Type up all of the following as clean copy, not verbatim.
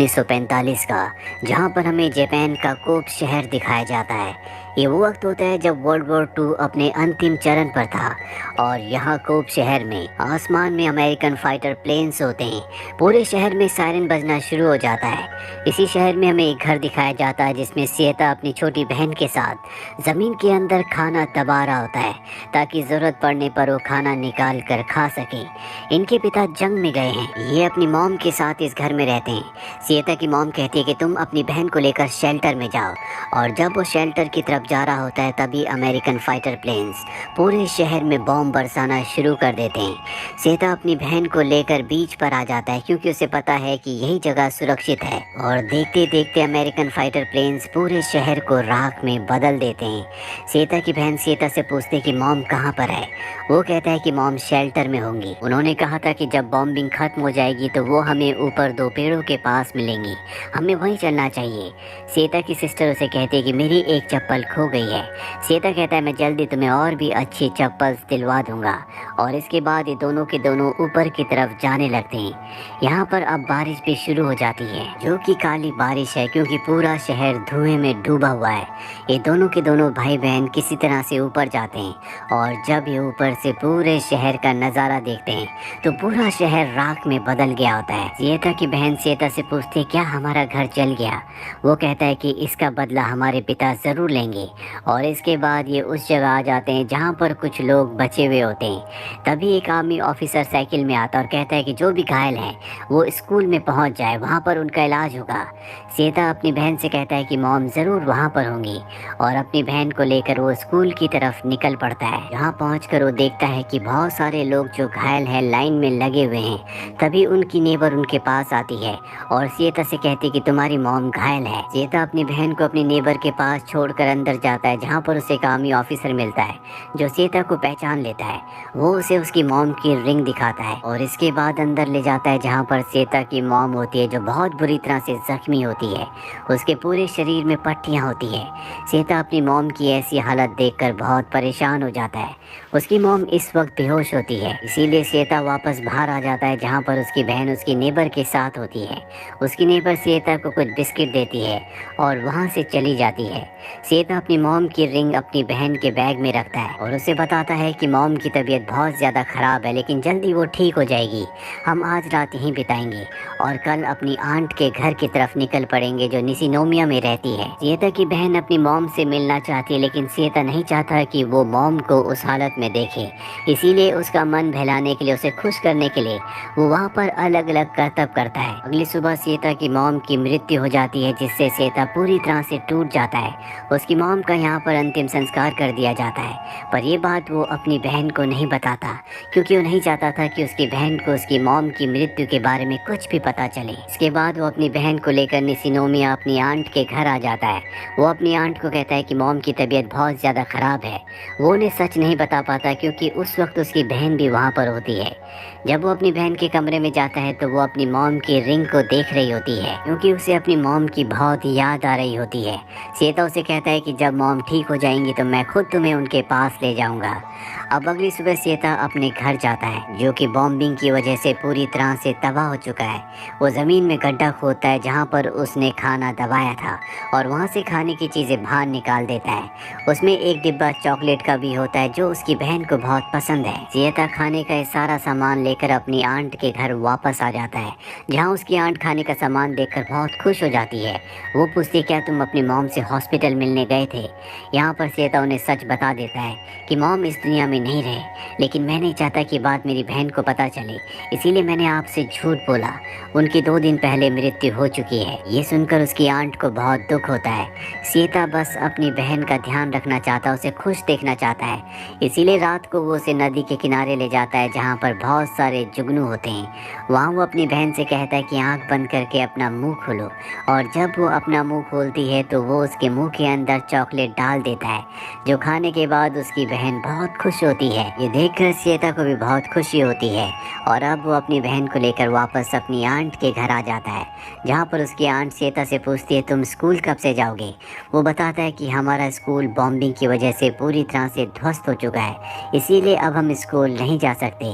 1945 का, जहां पर हमें जापान का कोब शहर दिखाया जाता है। ये वो वक्त होता है जब वर्ल्ड वॉर 2 अपने अंतिम चरण पर था और यहाँ कोब शहर में आसमान में अमेरिकन फाइटर प्लेन्स होते हैं। पूरे शहर में सायरन बजना शुरू हो जाता है। इसी शहर में हमें एक घर दिखाया जाता है जिसमें सीता अपनी छोटी बहन के साथ ज़मीन के अंदर खाना दबा रहा होता है ताकि ज़रूरत पड़ने पर वो खाना निकाल कर खा सके। इनके पिता जंग में गए हैं। ये अपनी मॉम के साथ इस घर में रहते हैं। सीता की मॉम कहती है कि तुम अपनी बहन को लेकर शेल्टर में जाओ, और जब वो शेल्टर की तरफ जा रहा होता है तभी अमेरिकन फाइटर प्लेन्स पूरे शहर में बॉम्ब बरसाना शुरू कर देते हैं। सीता अपनी बहन को लेकर बीच पर आ जाता है क्योंकि उसे पता है कि यही जगह सुरक्षित है, और देखते देखते अमेरिकन फाइटर प्लेन्स पूरे शहर को राख में बदल देते हैं। सीता की बहन सीता से पूछते कि मॉम कहाँ पर है। वो कहता है कि मॉम शेल्टर में होंगी। उन्होंने कहा था कि जब बॉम्बिंग खत्म हो जाएगी तो वो हमें ऊपर 2 पेड़ों के पास मिलेंगी, हमें वहीं चलना चाहिए। सीता की सिस्टर उसे कहती है कि मेरी एक चप्पल खो गई है। सीता कहता है मैं जल्दी तुम्हें और भी अच्छी चप्पल दिलवा दूंगा, और इसके बाद ये दोनों के दोनों ऊपर की तरफ जाने लगते हैं। यहाँ पर अब बारिश भी शुरू हो जाती है, जो कि काली बारिश है क्योंकि पूरा शहर धुएं में डूबा हुआ है। ये दोनों के दोनों भाई बहन किसी तरह से ऊपर जाते हैं, और जब ये ऊपर से पूरे शहर का नज़ारा देखते हैं तो पूरा शहर राख में बदल गया होता है। सीता की बहन सीता से पूछती है क्या हमारा घर जल गया। वो कहता है कि इसका बदला हमारे पिता ज़रूर लेंगे, और इसके बाद ये उस जगह आ जाते हैं जहाँ पर कुछ लोग बचे हुए होते हैं। तभी एक आर्मी ऑफिसर साइकिल में आता और कहता है कि जो भी घायल हैं वो स्कूल में पहुँच जाए, वहाँ पर उनका इलाज होगा। सीता अपनी बहन से कहता है कि मॉम ज़रूर वहाँ पर होंगी, और अपनी बहन को लेकर वो स्कूल की तरफ निकल पड़ता है। यहाँ पहुँचकर वो देखता है कि बहुत सारे लोग जो घायल हैं लाइन में लगे हुए हैं। तभी उनकी नेबर उनके पास आती है और सीता से कहती है कि तुम्हारी मॉम घायल है। सीता अपनी बहन को अपनी नेबर के पास छोड़कर अंदर जाता है जहाँ पर उसे एक आर्मी ऑफिसर मिलता है जो सीता को पहचान लेता है। वो उसे उसकी मॉम की रिंग दिखाता है और इसके बाद अंदर ले जाता है जहाँ पर सीता की मॉम होती है जो बहुत बुरी तरह से जख्मी होती है। उसके पूरे शरीर में पट्टियाँ होती है। सीता अपनी मॉम की ऐसी हालत देखकर बहुत परेशान हो जाता है। उसकी मॉम इस वक्त बेहोश होती है, इसीलिए सीता वापस बाहर आ जाता है जहाँ पर उसकी बहन उसकी नेबर के साथ होती है। उसकी नेबर सीता को कुछ बिस्किट देती है और वहाँ से चली जाती है। सीता अपनी मॉम की रिंग अपनी बहन के बैग में रखता है और उसे बताता है कि मॉम की तबीयत बहुत ज़्यादा ख़राब है लेकिन जल्दी वो ठीक हो जाएगी। हम आज रात यहीं बिताएंगे और कल अपनी आंट के घर की तरफ निकल पड़ेंगे जो निसिनोमिया में रहती है। सीता की बहन अपनी मॉम से मिलना चाहती है लेकिन सीता नहीं चाहता कि वो मॉम को उस हालत में देखे, इसीलिए उसका मन बहलाने के लिए, उसे खुश करने के लिए वो वहाँ पर अलग अलग करतब करता है। अगली सुबह सीता की मॉम की मृत्यु हो जाती है जिससे सीता पूरी तरह से टूट जाता है। उसकी मॉम का यहाँ पर अंतिम संस्कार कर दिया जाता है, पर ये बात वो अपनी बहन को नहीं बताता क्योंकि वो नहीं चाहता था कि उसकी बहन को उसकी मॉम की मृत्यु के बारे में कुछ भी पता चले। इसके बाद वो अपनी बहन को लेकर निसिनोमिया अपनी आंट के घर आ जाता है। वो अपनी आंट को कहता है कि मॉम की तबीयत बहुत ज़्यादा ख़राब है। वो उन्हें सच नहीं बता पाता क्योंकि उस वक्त उसकी बहन भी वहाँ पर होती है। जब वो अपनी बहन के कमरे में जाता है तो वो अपनी मॉम की रिंग को देख रही होती है क्योंकि उसे अपनी मॉम की बहुत याद आ रही होती है। सीता उसे कहता है कि जब मॉम ठीक हो जाएंगी तो मैं खुद तुम्हें उनके पास ले जाऊंगा। अब अगली सुबह सीता अपने घर जाता है जो कि बॉम्बिंग की वजह से पूरी तरह से तबाह हो चुका है। वो ज़मीन में गड्ढा खोदता है जहाँ पर उसने खाना दबाया था और वहाँ से खाने की चीज़ें बाहर निकाल देता है। उसमें एक डिब्बा चॉकलेट का भी होता है जो उसकी बहन को बहुत पसंद है। सीता खाने का सारा सामान लेकर अपनी आंट के घर वापस आ जाता है जहाँ उसकी आंट खाने का सामान देखकर बहुत खुश हो जाती है। वो पूछती है क्या तुम अपनी मॉम से हॉस्पिटल मिलने गए थे। यहाँ पर सीता उन्हें सच बता देता है कि मॉम इस दुनिया में नहीं रहे, लेकिन मैं नहीं चाहता कि बात मेरी बहन को पता चले, इसीलिए मैंने आपसे झूठ बोला। उनकी 2 दिन पहले मृत्यु हो चुकी है। ये सुनकर उसकी आंट को बहुत दुख होता है। सीता बस अपनी बहन का ध्यान रखना चाहता है, उसे खुश देखना चाहता है, इसीलिए रात को वो उसे नदी के किनारे ले जाता है जहाँ पर बहुत सारे जुगनू होते हैं। वहाँ वो अपनी बहन से कहता है कि आँख बंद करके अपना मुँह खोलो, और जब वो अपना मुँह खोलती है तो वो उसके मुँह के अंदर चॉकलेट डाल देता है जो खाने के बाद उसकी बहन बहुत खुश खुश होती है। ये देखकर श्वेता को भी बहुत खुशी होती है और अब वो अपनी बहन को लेकर वापस अपनी आंट के घर आ जाता है, जहाँ पर उसकी आंट श्वेता से पूछती है तुम स्कूल कब से जाओगे। वो बताता है कि हमारा स्कूल बॉम्बिंग की वजह से पूरी तरह से ध्वस्त हो चुका है, इसीलिए अब हम स्कूल नहीं जा सकते।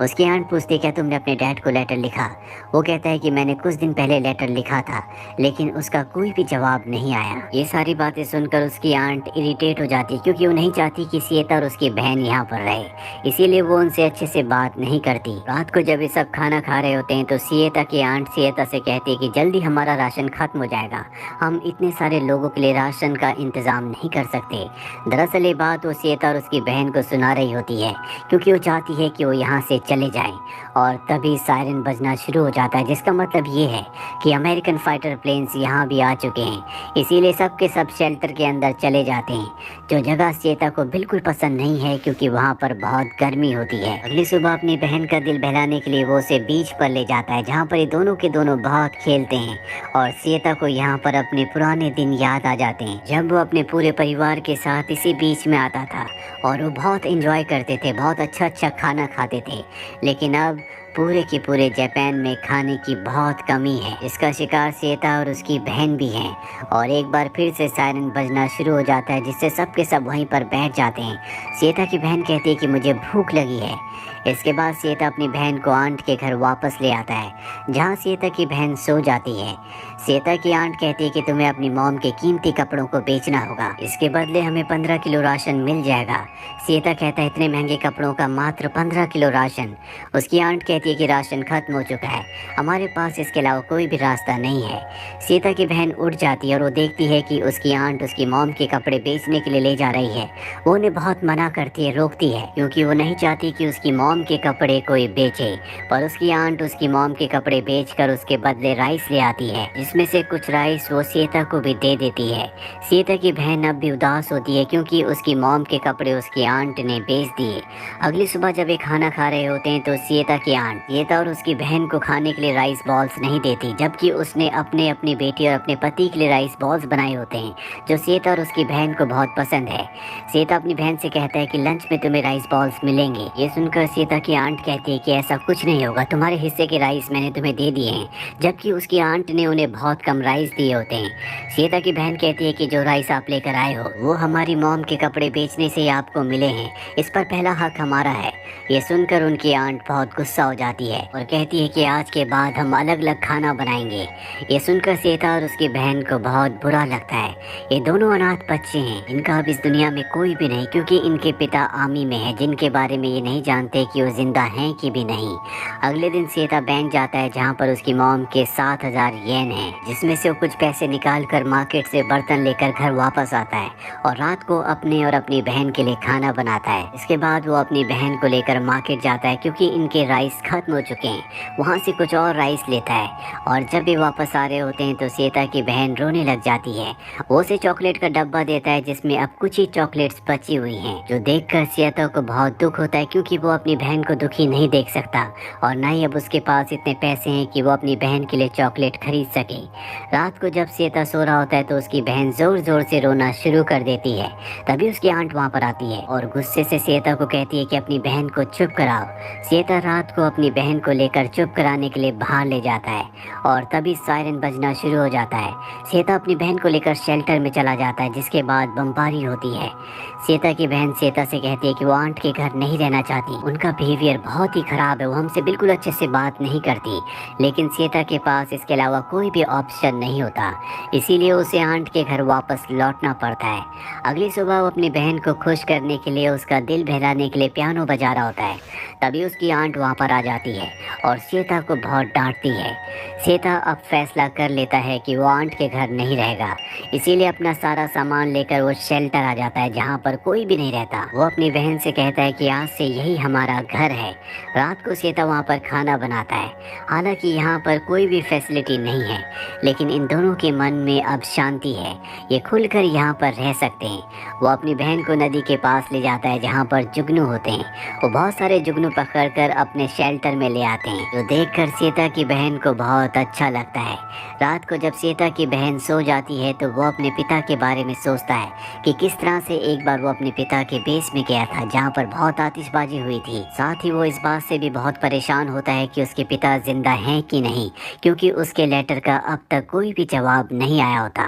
उसकी आंट पूछती है क्या तुमने अपने डैड को लेटर लिखा। वो कहता है कि मैंने कुछ दिन पहले लेटर लिखा था, लेकिन उसका कोई भी जवाब नहीं आया। ये सारी बातें सुनकर उसकी आंट इरिटेट हो जाती है, क्योंकि वो नहीं चाहती कि श्वेता और उसकी बहन यहाँ पर रहे, इसीलिए वो उनसे अच्छे से बात नहीं करती। रात को जब ये सब खाना खा रहे होते हैं तो श्वेता की आंट श्वेता से कहती है कि जल्दी हमारा राशन खत्म हो जाएगा, हम इतने सारे लोगों के लिए राशन का इंतजाम नहीं कर सकते। दरअसल ये बात वो श्वेता और उसकी बहन को सुना रही होती है, क्योंकि वो चाहती है कि वो यहाँ से चले जाएं। और तभी सायरन बजना शुरू हो जाता है, जिसका मतलब ये है कि अमेरिकन फाइटर प्लेन्स यहाँ भी आ चुके हैं, इसीलिए सब के सब शेल्टर के अंदर चले जाते हैं, जो जगह श्वेता को बिल्कुल पसंद नहीं है क्योंकि वहाँ पर बहुत गर्मी होती है। अगली सुबह अपनी बहन का दिल बहलाने के लिए वो उसे बीच पर ले जाता है, जहाँ पर ये दोनों के दोनों बहुत खेलते हैं और श्वेता को यहाँ पर अपने पुराने दिन याद आ जाते हैं, जब वो अपने पूरे परिवार के साथ इसी बीच में आता था और वो बहुत एंजॉय करते थे, बहुत अच्छा अच्छा खाना खाते थे। लेकिन अब पूरे के पूरे जापान में खाने की बहुत कमी है। इसका शिकार श्वेता और उसकी बहन भी हैं और एक बार फिर से सायरन बजना शुरू हो जाता है, जिससे सब के सब वहीं पर बैठ जाते हैं। श्वेता की बहन कहती है कि मुझे भूख लगी है। इसके बाद श्वेता अपनी बहन को आंट के घर वापस ले आता है, जहाँ श्वेता की बहन सो जाती है। श्वेता की आंट कहती है कि तुम्हें अपनी मॉम के कीमती कपड़ों को बेचना होगा, इसके बदले हमें 15 किलो राशन मिल जाएगा। श्वेता कहता है इतने महंगे कपड़ों का मात्र 15 किलो राशन। उसकी आंट कहती है कि राशन खत्म हो चुका है, हमारे पास इसके अलावा कोई भी रास्ता नहीं है। श्वेता की बहन उठ जाती है और वो देखती है कि उसकी आंट उसकी मॉम के कपड़े बेचने के लिए ले जा रही है। वो उन्हें बहुत मना करती है, रोकती है, क्योंकि वो नहीं चाहती कि उसकी मॉम के कपड़े कोई बेचे। पर उसकी आंट उसकी मॉम के कपड़े बेचकर उसके बदले राइस ले आती है, जिसमें से कुछ राइस वो श्वेता को भी दे देती है। श्वेता की बहन अब भी उदास होती है, क्योंकि उसकी मॉम के कपड़े उसकी आंट ने बेच दिए। अगली सुबह जब ये खाना खा रहे होते हैं तो श्वेता की आंट श्वेता और उसकी बहन को खाने के लिए राइस बॉल्स नहीं देती, जबकि उसने अपनी बेटी और अपने पति के लिए राइस बॉल्स बनाए होते हैं, जो श्वेता और उसकी बहन को बहुत पसंद है। श्वेता अपनी बहन से कहता है कि लंच में तुम्हें राइस बॉल्स मिलेंगे। ये सुनकर श्वेता की आंट कहती है कि ऐसा कुछ नहीं होगा, तुम्हारे हिस्से के राइस मैंने तुम्हें दे दिए हैं, जबकि उसकी आंट ने उन्हें बहुत कम राइस दिए होते हैं। श्वेता की बहन कहती है कि जो राइस आप लेकर आए हो वो हमारी मॉम के कपड़े बेचने से आपको मिले हैं, इस पर पहला हक हमारा है। ये सुनकर उनकी आंट बहुत गुस्सा हो जाती है और कहती है कि आज के बाद हम अलग अलग खाना बनाएंगे। ये सुनकर श्वेता और उसकी बहन को बहुत बुरा लगता है। ये दोनों अनाथ बच्चे हैं, इनका अब इस दुनिया में कोई भी नहीं, क्योंकि इनके पिता आर्मी में है, जिनके बारे में ये नहीं जानते कि वो जिंदा हैं कि भी नहीं। अगले दिन श्वेता बैंक जाता है, जहाँ पर उसकी मॉम के 7000 येन हैं, जिसमें से वो कुछ पैसे निकाल कर मार्केट से बर्तन लेकर घर वापस आता है और रात को अपने और अपनी बहन के लिए खाना बनाता है। इसके बाद वो अपनी बहन को लेकर मार्केट जाता है, क्योंकि इनके राइस खत्म हो चुके हैं। वहाँ से कुछ और राइस लेता है और जब ये वापस आ रहे होते हैं तो श्वेता की बहन रोने लग जाती है। वो उसे चॉकलेट का डब्बा देता है, जिसमें अब कुछ ही चॉकलेट्स बची हुई हैं, जो देखकर श्वेता को बहुत दुख होता है, क्योंकि वो अपनी बहन को दुखी नहीं देख सकता और ना ही अब उसके पास इतने पैसे हैं कि वो अपनी बहन के लिए चॉकलेट खरीद सके। रात को जब श्वेता सो रहा होता है तो उसकी बहन जोर जोर से रोना शुरू कर देती है। तभी उसकी आंट वहाँ पर आती है और गुस्से से श्वेता को कहती है कि अपनी बहन को चुप कराओ। श्वेता रात को अपनी बहन को लेकर चुप कराने के लिए बाहर ले जाता है और तभी सायरन बजना शुरू हो जाता है। श्वेता अपनी बहन को लेकर शेल्टर में चला जाता है, जिसके बाद बमबारी होती है। श्वेता की बहन श्वेता से कहती है कि वो आंट के घर नहीं रहना चाहती, उनका बिहेवियर बहुत ही खराब है, वो हमसे बिल्कुल अच्छे से बात नहीं करती। लेकिन श्वेता के पास इसके अलावा कोई भी ऑप्शन नहीं होता, इसीलिए उसे आंट के घर वापस लौटना पड़ता है। अगली सुबह वो अपनी बहन को खुश करने के लिए, उसका दिल बहलाने के लिए पियानो बजा रहा होता है। तभी उसकी आंट वहाँ पर आ जाती है और श्वेता को बहुत डांटती है। श्वेता अब फैसला कर लेता है कि वो आंट के घर नहीं रहेगा, इसीलिए अपना सारा सामान लेकर वो शेल्टर आ जाता है, जहाँ पर कोई भी नहीं रहता। वो अपनी बहन से कहता है कि आज से यही हमारा घर है। रात को श्वेता वहाँ पर खाना बनाता है, हालांकि यहाँ पर कोई भी फैसिलिटी नहीं है, लेकिन इन दोनों के मन में अब शांति है, ये खुलकर यहाँ पर रह सकते हैं। वो अपनी बहन को नदी के पास ले जाता है जहाँ पर जुगनू होते हैं। वो बहुत सारे जुगनू पकड़कर अपने शेल्टर में ले आते हैं, जो देखकर सीता की बहन को बहुत अच्छा लगता है। रात को जब सीता की बहन सो जाती है तो वो अपने पिता के बारे में सोचता है कि किस तरह से एक बार वो अपने पिता के बेस में गया था जहाँ पर बहुत आतिशबाजी हुई थी। साथ ही वो इस बात से भी बहुत परेशान होता है कि उसके पिता जिंदा हैं कि नहीं, क्योंकि उसके लेटर का अब तक कोई भी जवाब नहीं आया होता।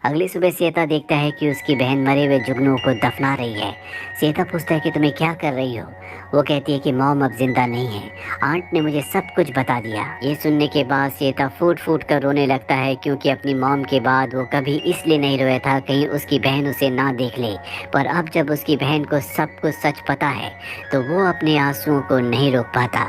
अगली सुबह सीता देखता है कि उसकी बहन मरे हुए जुगनुओं को दफना रही है। सीता पूछता है कि तुम्हें क्या कर रही हो। वो कहती है कि मॉम अब जिंदा नहीं है, आंट ने मुझे सब कुछ बता दिया। ये सुनने के बाद सीता फूट फूट कर रोने लगता है, क्योंकि अपनी मॉम के बाद वो कभी इसलिए नहीं रोया था कहीं उसकी बहन उसे ना देख ले। पर अब जब उसकी बहन को सब कुछ सच पता है तो वो अपने आंसुओं को नहीं रोक पाता।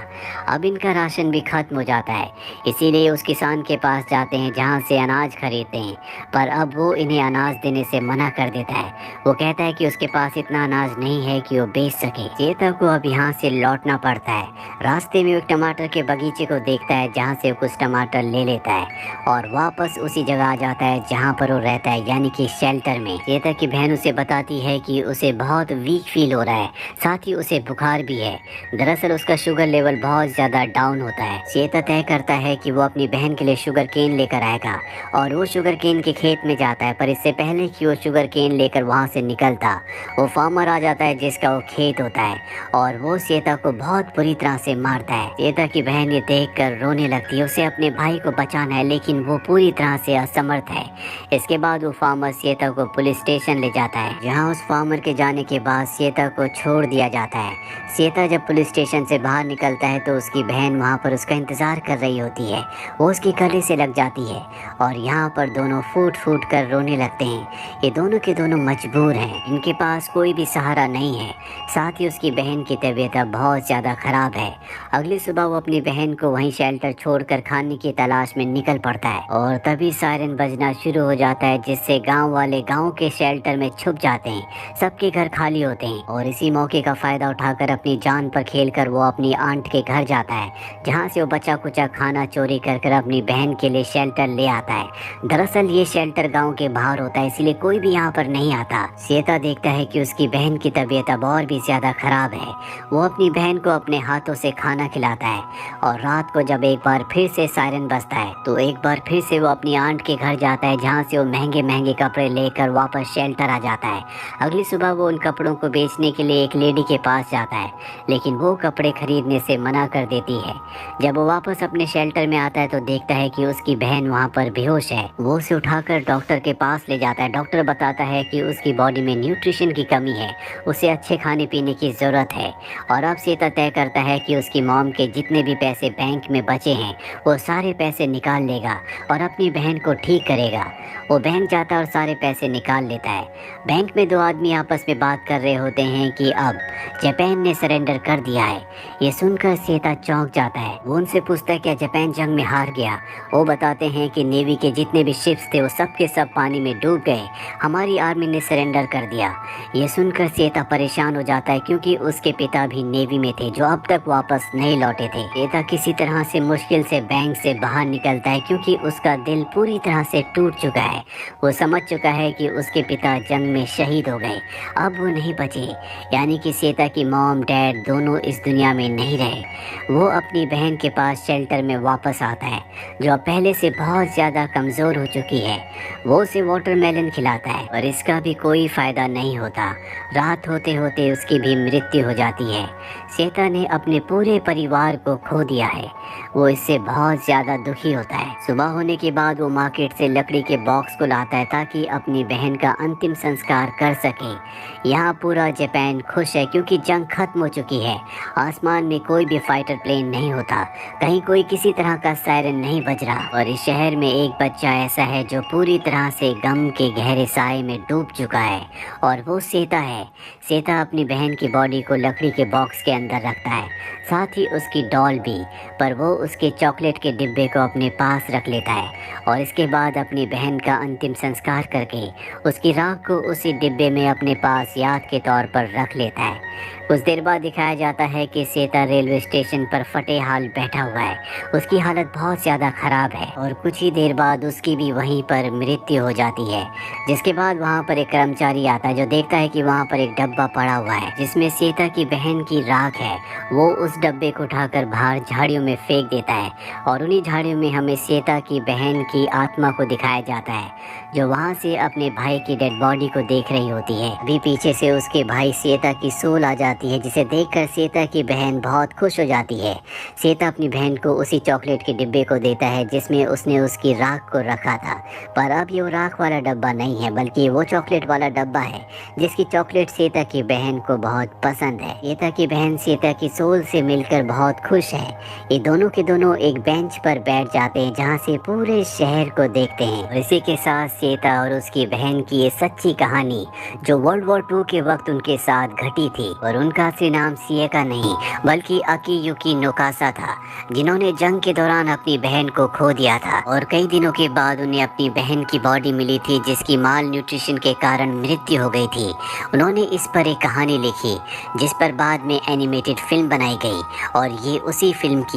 अब इनका राशन भी खत्म हो जाता है, इसीलिए उस किसान के पास जाते हैं जहाँ से अनाज खरीदते हैं। पर अब वो इन्हें अनाज देने से मना कर देता है। वो कहता है कि उसके पास इतना अनाज नहीं है कि वो बेच सके। सीता को अब यहाँ से लौटना पड़ता है। रास्ते में वो एक टमाटर के बगीचे को देखता है जहाँ से वो कुछ टमाटर ले लेता है और वापस उसी जगह आ जाता है जहाँ पर वो रहता है, यानी कि शेल्टर में। सीता की बहन उसे बताती है कि उसे बहुत वीक फील हो रहा है, साथ ही उसे बुखार भी है। दरअसल उसका शुगर लेवल बहुत ज़्यादा डाउन होता है। सीता तय करता है कि वो अपनी बहन के लिए शुगर केन लेकर आएगा और वो शुगर केन के खेत में जाता है। पर इससे पहले कि वो शुगर केन लेकर वहाँ से निकलता, वो फार्मर आ जाता है जिसका वो खेत होता है और वो सीता को बहुत बुरी तरह से मारता है। सीता की बहन ये देखकर रोने लगती है। उसे अपने भाई को बचाना है लेकिन वो पूरी तरह से असमर्थ है। इसके बाद वो फार्मर सीता को पुलिस स्टेशन ले जाता है, जहाँ उस फार्मर के जाने के बाद सीता को छोड़ दिया जाता है। सीता जब पुलिस स्टेशन से बाहर निकलता है तो उसकी बहन वहाँ पर उसका इंतजार कर रही होती है। वो उसके गले से लग जाती है और यहाँ पर दोनों फूट फूट कर रोने लगते हैं। ये दोनों के दोनों मजबूर हैं, इनके पास कोई भी सहारा नहीं है। साथ ही उसकी बहन की तबीयत अब बहुत ज़्यादा ख़राब है। अगली सुबह वो अपनी बहन को वहीं शेल्टर छोड़कर खाने की तलाश में निकल पड़ता है और तभी सायरन बजना शुरू हो जाता है, जिससे गांव वाले गांव के शेल्टर में छुप जाते हैं। सबके घर खाली होते हैं और इसी मौके का फ़ायदा उठाकर अपनी जान पर खेलकर वो अपनी आंट के घर जाता है, जहाँ से वो बचा कुचा खाना चोरी कर अपनी बहन के लिए शेल्टर ले आता है। दरअसल ये शेल्टर गाँव के बाहर होता है, इसलिए कोई भी यहाँ पर नहीं आता। सीता देखता है कि उसकी बहन की तबीयत अब और भी ज़्यादा ख़राब है। वो अपनी बहन को अपने हाथों से खाना खिलाता है और रात को जब एक बार फिर से सायरन बजता है तो एक बार फिर से वो अपनी आंट के घर जाता है, जहाँ से वो महंगे महंगे कपड़े लेकर वापस शेल्टर आ जाता है। अगली सुबह वो उन कपड़ों को बेचने के लिए एक लेडी के पास जाता है, लेकिन वो कपड़े खरीदने से मना कर देती है। जब वो वापस अपने शेल्टर में आता है तो देखता है कि उसकी बहन वहाँ पर बेहोश है। वो उसे उठाकर डॉक्टर के पास ले जाता है। डॉक्टर बताता है कि उसकी बॉडी में न्यूट्रिशन की कमी है, उसे अच्छे खाने पीने की ज़रूरत है। और अब सीता तय करता है कि उसकी मॉम के जितने भी पैसे बैंक में बचे हैं वो सारे पैसे निकाल लेगा और अपनी बहन को ठीक करेगा। वो बैंक जाता है और सारे पैसे निकाल लेता है। बैंक में दो आदमी आपस में बात कर रहे होते हैं कि अब जापान ने सरेंडर कर दिया है। ये सुनकर सीता चौंक जाता है। वो उनसे पूछता है क्या जापान जंग में हार गया। वो बताते हैं कि नेवी के जितने भी शिप्स थे वो सब के सब पानी में डूब गए, हमारी आर्मी ने सरेंडर कर दिया। ये सुनकर सीता परेशान हो जाता है, क्योंकि उसके पिता भी नेवी में थे जो अब तक वापस नहीं लौटे थे। सीता किसी तरह से मुश्किल से बैंक से बाहर निकलता है, क्योंकि उसका दिल पूरी तरह से टूट चुका है। वो समझ चुका है कि उसके पिता जंग में शहीद हो गए, अब वो नहीं बचे, यानी कि सीता की मॉम डैड दोनों इस दुनिया में नहीं रहे। वो अपनी बहन के पास शेल्टर में वापस आता है, जो अब पहले से बहुत ज़्यादा कमज़ोर हो चुकी है। वो उसे वाटरमेलन खिलाता है और इसका भी कोई फ़ायदा नहीं होता। रात होते होते उसकी भी मृत्यु हो जाती है। सीता ने अपने पूरे परिवार को खो दिया है। वो इससे बहुत ज़्यादा दुखी होता है। सुबह होने के बाद वो मार्केट से लकड़ी के बॉक्स को लाता है ताकि अपनी बहन का अंतिम संस्कार कर सके। यहाँ पूरा जापान खुश है, क्योंकि जंग खत्म हो चुकी है। आसमान में कोई भी फाइटर प्लेन नहीं होता, कहीं कोई किसी तरह का सायरन नहीं बज रहा। और इस शहर में एक बच्चा ऐसा है जो पूरी तरह से गम के गहरे साए में डूब चुका है, और वो सीता है। सीता अपनी बहन की बॉडी को लकड़ी के बॉक्स के अंदर रखता है, साथ ही उसकी डॉल भी, पर वो उसके चॉकलेट के डिब्बे को अपने पास रख लेता है और इसके बाद अपनी बहन का अंतिम संस्कार करके उसकी राख को उसी डिब्बे में अपने पास याद के तौर पर रख लेता है। कुछ देर बाद दिखाया जाता है कि सेता रेलवे स्टेशन पर फटे हाल बैठा हुआ है। उसकी हालत बहुत ज़्यादा खराब है और कुछ ही देर बाद उसकी भी वहीं पर मृत्यु हो जाती है। जिसके बाद वहाँ पर एक कर्मचारी आता है जो देखता है कि वहाँ पर एक डब्बा पड़ा हुआ है जिसमें सेता की बहन की राख है। वो उस डब्बे को उठाकर बाहर झाड़ियों में फेंक देता है और उन्हीं झाड़ियों में हमें सेता की बहन की आत्मा को दिखाया जाता है जो वहाँ से अपने भाई की डेड बॉडी को देख रही होती है। अभी पीछे से उसके भाई सेता की सोल आ जाती है जिसे देखकर सेता की बहन बहुत खुश हो जाती है। सेता अपनी बहन को उसी चॉकलेट के डिब्बे को देता है जिसमें उसने उसकी राख को रखा था, पर अब ये वो राख वाला डब्बा नहीं है बल्कि वो चॉकलेट वाला डब्बा है जिसकी चॉकलेट सेता की बहन को बहुत पसंद है। सेता की बहन सेता की सोल से मिलकर बहुत खुश है। ये दोनों के दोनों एक बेंच पर बैठ जाते हैं जहाँ से पूरे शहर को देखते हैं। और इसी के साथ सेता और उसकी बहन की ये सच्ची कहानी जो वर्ल्ड वॉर 2 के वक्त उनके साथ घटी थी, और उनका असली नाम सिएका नहीं बल्कि अकीयुकी नोकासा था, जिन्होंने जंग के दौरान अपनी बहन को खो दिया था और कई दिनों के बाद उन्हें अपनी बहन की बॉडी मिली थी जिसकी माल न्यूट्रिशन के कारण मृत्यु हो गई थी। उन्होंने इस पर एक कहानी लिखी जिस पर बाद में एनिमेटेड फिल्म बनाई गई और ये उसी फिल्म की